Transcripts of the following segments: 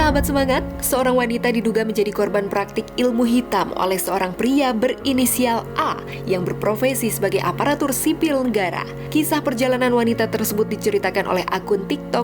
Sahabat semangat, seorang wanita diduga menjadi korban praktik ilmu hitam oleh seorang pria berinisial A yang berprofesi sebagai aparatur sipil negara. Kisah perjalanan wanita tersebut diceritakan oleh akun TikTok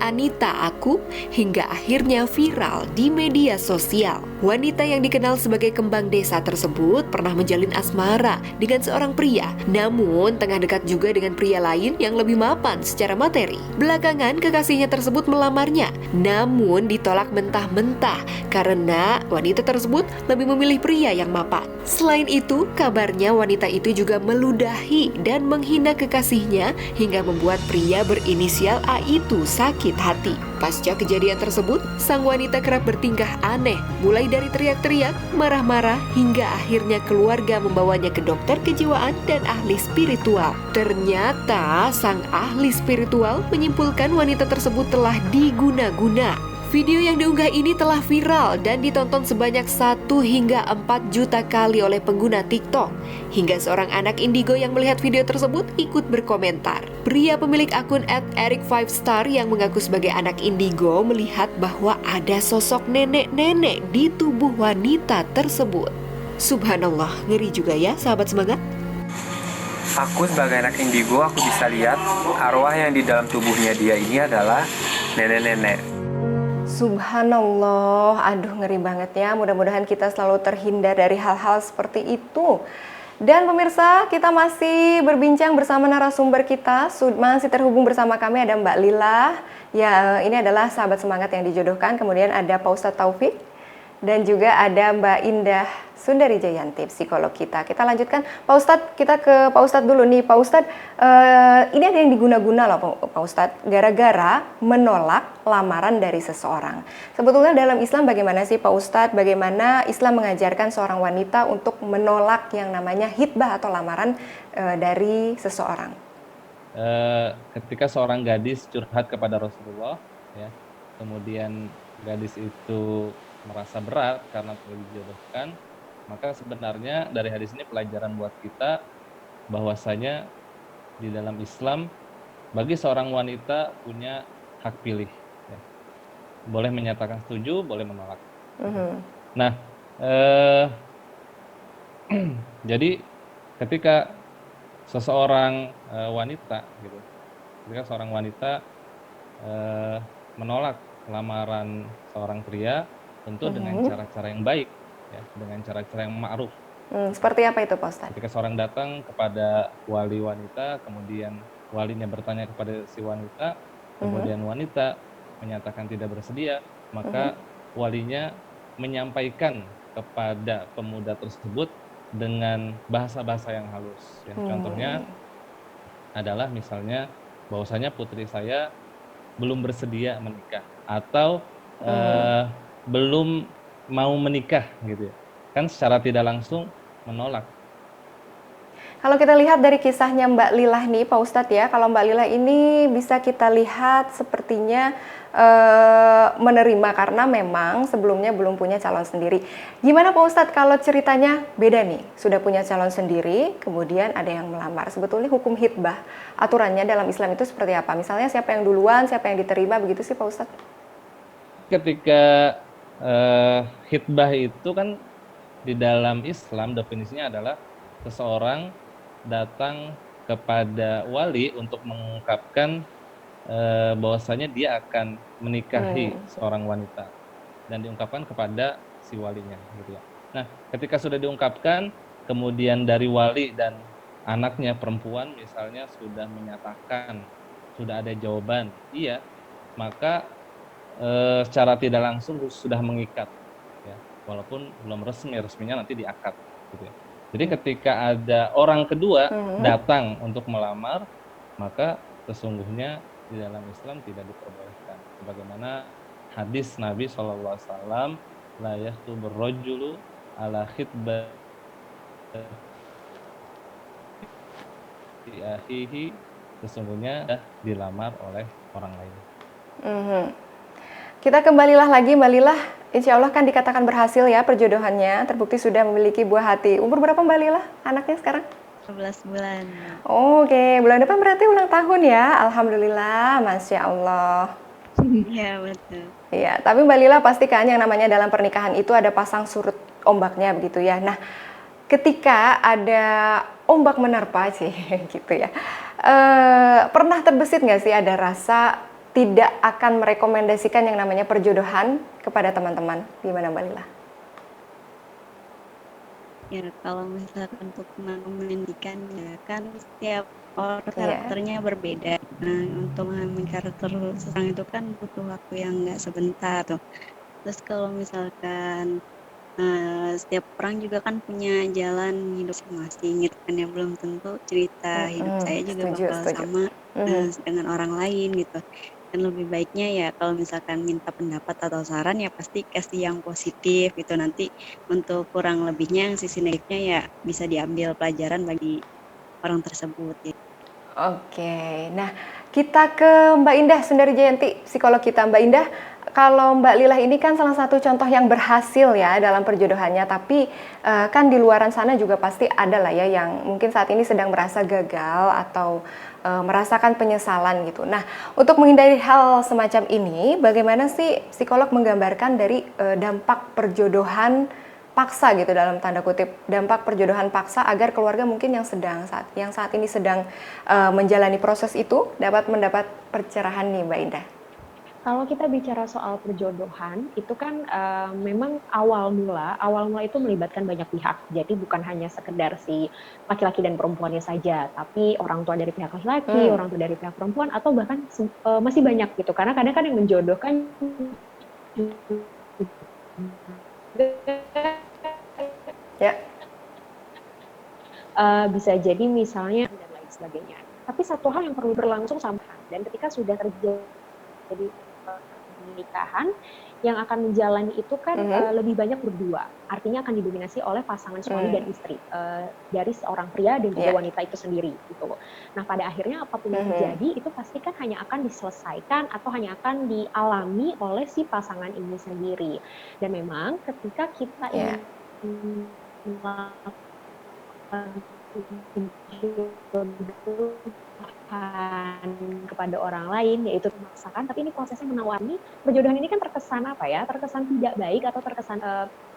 @anitaaku hingga akhirnya viral di media sosial. Wanita yang dikenal sebagai kembang desa tersebut pernah menjalin asmara dengan seorang pria, namun tengah dekat juga dengan pria lain yang lebih mapan secara materi. Belakangan kekasihnya tersebut melamarnya, namun ditolak mentah-mentah karena wanita tersebut lebih memilih pria yang mapan. Selain itu, kabarnya wanita itu juga meludahi dan menghina kekasihnya hingga membuat pria berinisial A itu sakit hati. Pasca kejadian tersebut, sang wanita kerap bertingkah aneh, mulai dari teriak-teriak, marah-marah, hingga akhirnya keluarga membawanya ke dokter kejiwaan dan ahli spiritual. Ternyata sang ahli spiritual menyimpulkan wanita tersebut telah diguna-guna. Video yang diunggah ini telah viral dan ditonton sebanyak 1 hingga 4 juta kali oleh pengguna TikTok. Hingga seorang anak indigo yang melihat video tersebut ikut berkomentar. Pria pemilik akun @eric5star yang mengaku sebagai anak indigo melihat bahwa ada sosok nenek-nenek di tubuh wanita tersebut. Subhanallah, ngeri juga ya sahabat semangat. Aku sebagai anak indigo, aku bisa lihat arwah yang di dalam tubuhnya dia ini adalah nenek-nenek. Subhanallah, aduh ngeri banget ya. Mudah-mudahan kita selalu terhindar dari hal-hal seperti itu. Dan pemirsa, kita masih berbincang bersama narasumber kita. Masih terhubung bersama kami ada Mbak Lila. Ya, ini adalah sahabat semangat yang dijodohkan. Kemudian ada Pak Ustadz Taufik. Dan juga ada Mbak Indah Sundari Jayanti, psikolog kita. Kita lanjutkan, Pak Ustadz, kita ke Pak Ustadz dulu nih. Pak Ustadz, ini ada yang diguna-guna loh Pak Ustadz, gara-gara menolak lamaran dari seseorang. Sebetulnya dalam Islam bagaimana sih Pak Ustadz, bagaimana Islam mengajarkan seorang wanita untuk menolak yang namanya hitbah atau lamaran dari seseorang? Ketika seorang gadis curhat kepada Rasulullah, ya, kemudian gadis itu merasa berat karena telah dijodohkan, maka sebenarnya dari hadis ini pelajaran buat kita bahwasanya di dalam Islam bagi seorang wanita punya hak pilih, ya. Boleh menyatakan setuju, boleh menolak. Nah, jadi ketika seseorang wanita, gitu, ketika seorang wanita menolak lamaran seorang pria, tentu dengan cara-cara yang baik, ya, dengan cara-cara yang ma'ruf. Seperti apa itu Pak Ustadz? Ketika seorang datang kepada wali wanita, kemudian walinya bertanya kepada si wanita, kemudian wanita menyatakan tidak bersedia, maka walinya menyampaikan kepada pemuda tersebut dengan bahasa-bahasa yang halus. Ya. Contohnya adalah misalnya bahwasanya putri saya belum bersedia menikah atau belum mau menikah, gitu ya. Kan secara tidak langsung menolak. Kalau kita lihat dari kisahnya Mbak Lilah nih Pak Ustadz ya, kalau Mbak Lilah ini bisa kita lihat sepertinya menerima karena memang sebelumnya belum punya calon sendiri. Gimana Pak Ustadz kalau ceritanya beda nih, sudah punya calon sendiri, kemudian ada yang melamar. Sebetulnya hukum hitbah, aturannya dalam Islam itu seperti apa? Misalnya siapa yang duluan, siapa yang diterima, begitu sih Pak Ustadz? Ketika hitbah itu kan di dalam Islam definisinya adalah seseorang datang kepada wali untuk mengungkapkan bahwasanya dia akan menikahi seorang wanita dan diungkapkan kepada si walinya, gitu ya. Nah, ketika sudah diungkapkan, kemudian dari wali dan anaknya perempuan misalnya sudah menyatakan, sudah ada jawaban iya, maka secara tidak langsung sudah mengikat, ya, walaupun belum resminya nanti diakad, gitu ya. Jadi ketika ada orang kedua datang untuk melamar, maka sesungguhnya di dalam Islam tidak diperbolehkan. Sebagaimana hadis Nabi SAW, la yakhtubur rajulu ala khitbati akhihi, sesungguhnya sudah dilamar oleh orang lain. Kita kembalilah lagi Mbak Lilah, insya Allah kan dikatakan berhasil ya perjodohannya, terbukti sudah memiliki buah hati. Umur berapa Mbak Lilah anaknya sekarang? 11 bulan. Oke, bulan depan berarti ulang tahun ya, alhamdulillah, Masya Allah. Iya betul. Iya, tapi Mbak Lila pastikan yang namanya dalam pernikahan itu ada pasang surut ombaknya begitu ya. Nah, ketika ada ombak menerpa sih gitu ya, pernah terbesit nggak sih ada rasa tidak akan merekomendasikan yang namanya perjodohan kepada teman-teman? Gimana Mbak Lila? Ya, kalau misalkan untuk merekomendasikan ya kan setiap orang Iya. karakternya berbeda. Nah, untuk memahami karakter seseorang itu kan butuh waktu yang nggak sebentar tuh. Terus kalau misalkan setiap orang juga kan punya jalan hidup masing-masing gitu kan ya, belum tentu cerita hidup saya juga Setuju, bakal setuju. sama Mhm. dengan orang lain gitu. Dan lebih baiknya ya kalau misalkan minta pendapat atau saran ya pasti kasih yang positif gitu. Nanti untuk kurang lebihnya yang sisi negatifnya ya bisa diambil pelajaran bagi orang tersebut ya. Oke, nah kita ke Mbak Indah Sundari Jayanti, psikolog kita. Mbak Indah, kalau Mbak Lila ini kan salah satu contoh yang berhasil ya dalam perjodohannya, tapi kan di luaran sana juga pasti ada lah ya yang mungkin saat ini sedang merasa gagal atau merasakan penyesalan gitu. Nah, untuk menghindari hal semacam ini, bagaimana sih psikolog menggambarkan dari dampak perjodohan paksa gitu dalam tanda kutip, dampak perjodohan paksa agar keluarga mungkin yang saat ini sedang menjalani proses itu dapat mendapat percerahan nih Mbak Indah. Kalau kita bicara soal perjodohan, itu kan memang awal mula itu melibatkan banyak pihak. Jadi bukan hanya sekedar si laki-laki dan perempuannya saja, tapi orang tua dari pihak laki-laki, orang tua dari pihak perempuan, atau bahkan masih banyak gitu. Karena kadang kan yang menjodohkan Ya. Bisa jadi misalnya dan lain sebagainya. Tapi satu hal yang perlu berlangsung sama, dan ketika sudah terjadi pernikahan, yang akan menjalani itu kan lebih banyak berdua. Artinya akan didominasi oleh pasangan suami dan istri dari seorang pria dan juga wanita itu sendiri gitu. Nah, pada akhirnya apapun yang terjadi itu pasti kan hanya akan diselesaikan atau hanya akan dialami oleh si pasangan ini sendiri. Dan memang ketika kita ingin kepada orang lain, yaitu memaksakan, tapi ini prosesnya menawarkan. Perjodohan ini kan terkesan apa ya? Terkesan tidak baik atau terkesan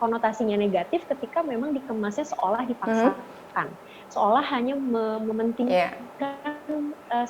konotasinya negatif ketika memang dikemasnya seolah dipaksakan, seolah hanya mementingkan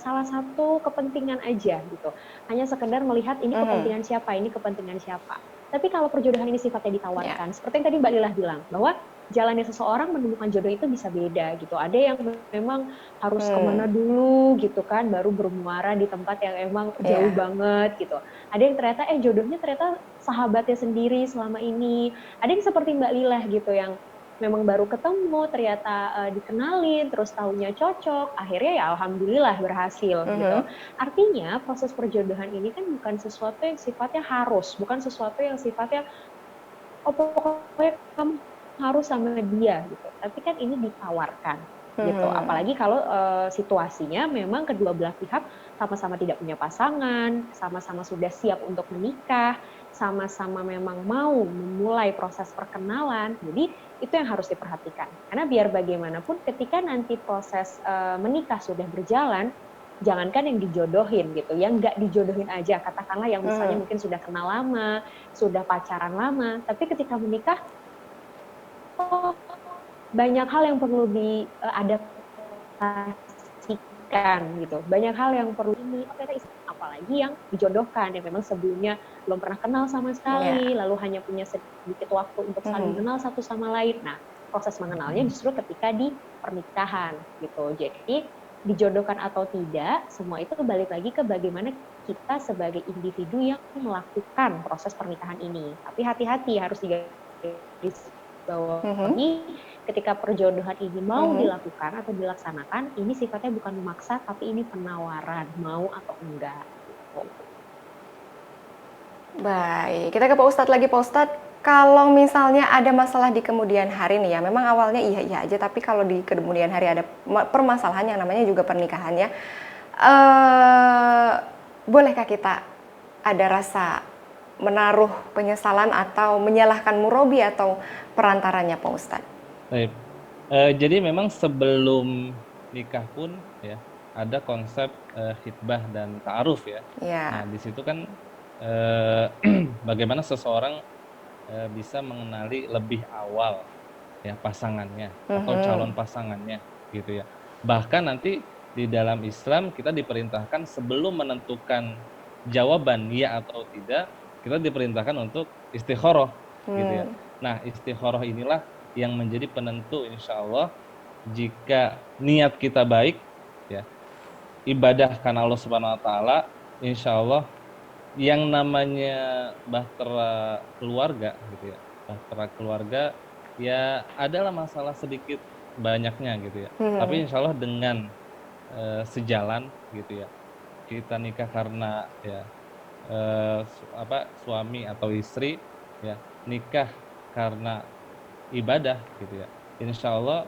salah satu kepentingan aja gitu. Hanya sekedar melihat ini kepentingan siapa, ini kepentingan siapa. Tapi kalau perjodohan ini sifatnya ditawarkan, seperti yang tadi Mbak Lila bilang, bahwa jalannya seseorang menemukan jodoh itu bisa beda gitu. Ada yang memang harus kemana dulu gitu kan, baru bermuara di tempat yang emang jauh banget gitu. Ada yang ternyata jodohnya ternyata sahabatnya sendiri selama ini. Ada yang seperti Mbak Lila gitu, yang memang baru ketemu, ternyata dikenalin, terus tahunya cocok, akhirnya ya alhamdulillah berhasil gitu. Artinya proses perjodohan ini kan bukan sesuatu yang sifatnya harus, bukan sesuatu yang sifatnya pokoknya kamu harus sama dia gitu. Tapi kan ini ditawarkan gitu. Apalagi kalau situasinya memang kedua belah pihak sama-sama tidak punya pasangan, sama-sama sudah siap untuk menikah, sama-sama memang mau memulai proses perkenalan. Jadi itu yang harus diperhatikan. Karena biar bagaimanapun ketika nanti proses menikah sudah berjalan, jangankan yang dijodohin gitu, yang nggak dijodohin aja, katakanlah yang misalnya mungkin sudah kenal lama, sudah pacaran lama, tapi ketika menikah banyak hal yang perlu diadaptasikan gitu, banyak hal yang perlu apalagi yang dijodohkan yang memang sebelumnya belum pernah kenal sama sekali, lalu hanya punya sedikit waktu untuk saling kenal satu sama lain. Nah, proses mengenalnya justru ketika di pernikahan gitu. Jadi dijodohkan atau tidak, semua itu balik lagi ke bagaimana kita sebagai individu yang melakukan proses pernikahan ini. Tapi hati-hati, harus digarisbawahi ketika perjodohan ini mau dilakukan atau dilaksanakan, ini sifatnya bukan memaksa, tapi ini penawaran, mau atau enggak. Baik, kita ke Pak Ustadz lagi. Pak Ustadz, kalau misalnya ada masalah di kemudian hari nih ya, memang awalnya iya aja, tapi kalau di kemudian hari ada permasalahan yang namanya juga pernikahan ya, bolehkah kita ada rasa menaruh penyesalan atau menyalahkan murabi atau perantaranya Pak Ustadz? Baik. Jadi memang sebelum nikah pun ya ada konsep hitbah dan ta'aruf ya. Nah, di situ kan eh, bagaimana seseorang bisa mengenali lebih awal ya pasangannya atau calon pasangannya gitu ya. Bahkan nanti di dalam Islam kita diperintahkan sebelum menentukan jawaban ya atau tidak, kita diperintahkan untuk istikharah gitu ya. Nah, istikharah inilah yang menjadi penentu insya Allah jika niat kita baik ya, ibadah karena Allah Subhanahu wa taala, insya Allah yang namanya bahtera keluarga gitu ya. Bahtera keluarga ya adalah masalah sedikit banyaknya gitu ya. Tapi insya Allah dengan sejalan gitu ya. Kita nikah karena ya suami atau istri ya, nikah karena ibadah gitu ya. Insya Allah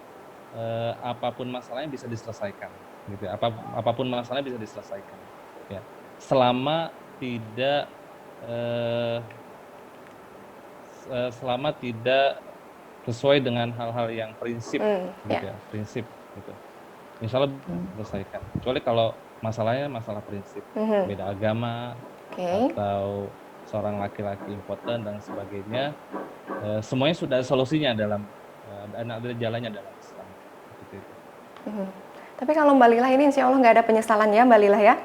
apapun masalahnya bisa diselesaikan gitu ya. Apapun masalahnya bisa diselesaikan ya. Selama tidak sesuai dengan hal-hal yang prinsip gitu ya, prinsip gitu. Insya Allah selesaikan. Kecuali kalau masalahnya masalah prinsip, beda agama atau seorang laki-laki impoten dan sebagainya, semuanya sudah ada solusinya dalam dan ada jalannya dalam Islam. Seperti itu. Tapi kalau Mbak Lila ini insya Allah nggak ada penyesalan ya Mbak Lila ya?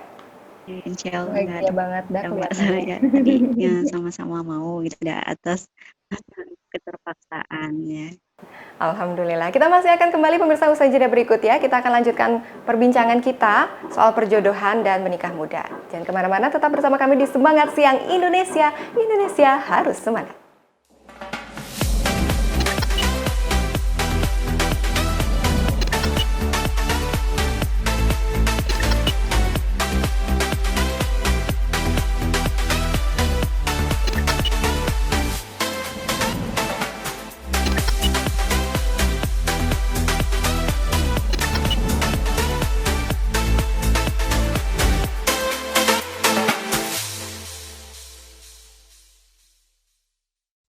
Insya Allah nggak Bahagia ada. banget dah Ya, Mbak, kelihatannya. ya, tadi ya sama-sama mau gitu ya atas keterpaksaan ya. Alhamdulillah. Kita masih akan kembali pemirsa usai jeda berikut ya. Kita akan lanjutkan perbincangan kita soal perjodohan dan menikah muda. Jangan kemana-mana, tetap bersama kami di Semangat Siang Indonesia. Indonesia harus semangat.